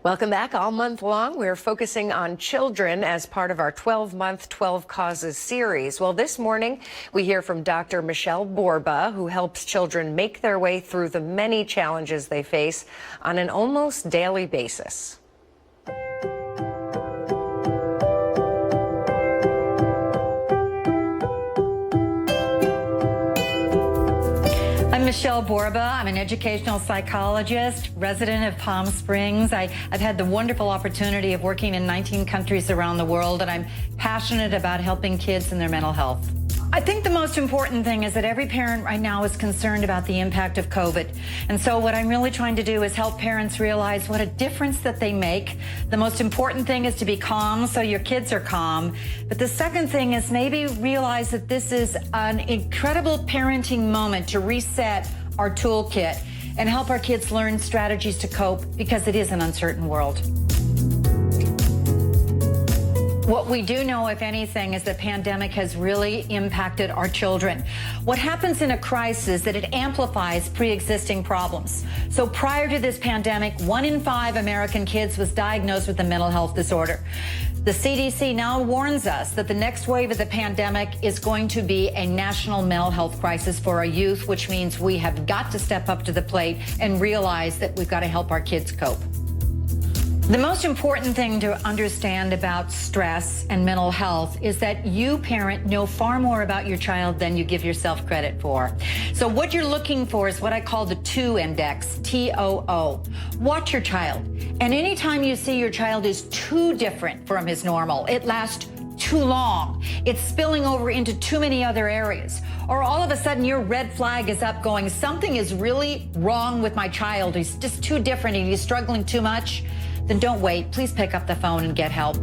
Welcome back. All month long, we're focusing on children as part of our 12-month 12 Causes series. Well, this morning, we hear from Dr. Michele Borba, who helps children make their way through the many challenges they face on an almost daily basis. I'm Michele Borba. I'm an educational psychologist, resident of Palm Springs. I've had the wonderful opportunity of working in 19 countries around the world, and I'm passionate about helping kids in their mental health. I think the most important thing is that every parent right now is concerned about the impact of COVID. And so what I'm really trying to do is help parents realize what a difference that they make. The most important thing is to be calm, so your kids are calm. But the second thing is maybe realize that this is an incredible parenting moment to reset our toolkit and help our kids learn strategies to cope, because it is an uncertain world. What we do know, if anything, is the pandemic has really impacted our children. What happens in a crisis is that it amplifies pre-existing problems. So prior to this pandemic, 1 in 5 American kids was diagnosed with a mental health disorder. The CDC now warns us that the next wave of the pandemic is going to be a national mental health crisis for our youth, which means we have got to step up to the plate and realize that we've got to help our kids cope. The most important thing to understand about stress and mental health is that you, parent, know far more about your child than you give yourself credit for. So what you're looking for is what I call the TOO index, T-O-O. Watch your child. And anytime you see your child is too different from his normal, it lasts too long, it's spilling over into too many other areas, or all of a sudden your red flag is up going, something is really wrong with my child, he's just too different and he's struggling too much, then don't wait. Please pick up the phone and get help.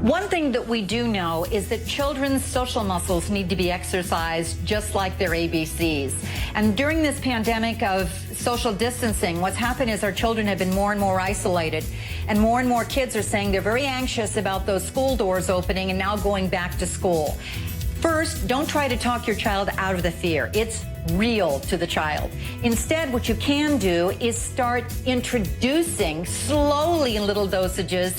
One thing that we do know is that children's social muscles need to be exercised just like their ABCs. And during this pandemic of social distancing, what's happened is our children have been more and more isolated, and more kids are saying they're very anxious about those school doors opening and now going back to school. First, don't try to talk your child out of the fear. It's real to the child. Instead, what you can do is start introducing slowly in little dosages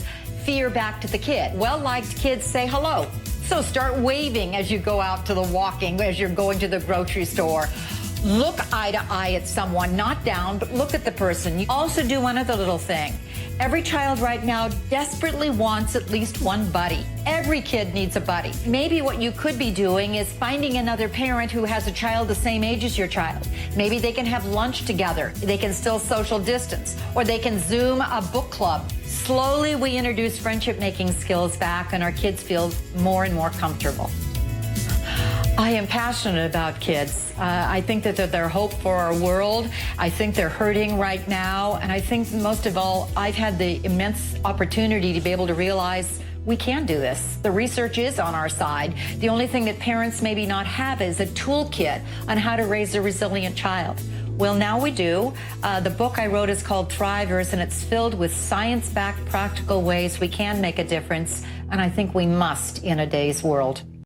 fear back to the kid. Well-liked kids say hello. So start waving as you go out to the walking, as you're going to the grocery store. Look eye to eye at someone, not down, but look at the person. You also do one other little thing. Every child right now desperately wants at least one buddy. Every kid needs a buddy. Maybe what you could be doing is finding another parent who has a child the same age as your child. Maybe they can have lunch together. They can still social distance, or they can Zoom a book club. Slowly, we introduce friendship-making skills back, and our kids feel more and more comfortable. I am passionate about kids. I think that they're hope for our world. I think they're hurting right now. And I think most of all, I've had the immense opportunity to be able to realize we can do this. The research is on our side. The only thing that parents maybe not have is a toolkit on how to raise a resilient child. Well, now we do. The book I wrote is called Thrivers, and it's filled with science-backed practical ways we can make a difference. And I think we must in a day's world.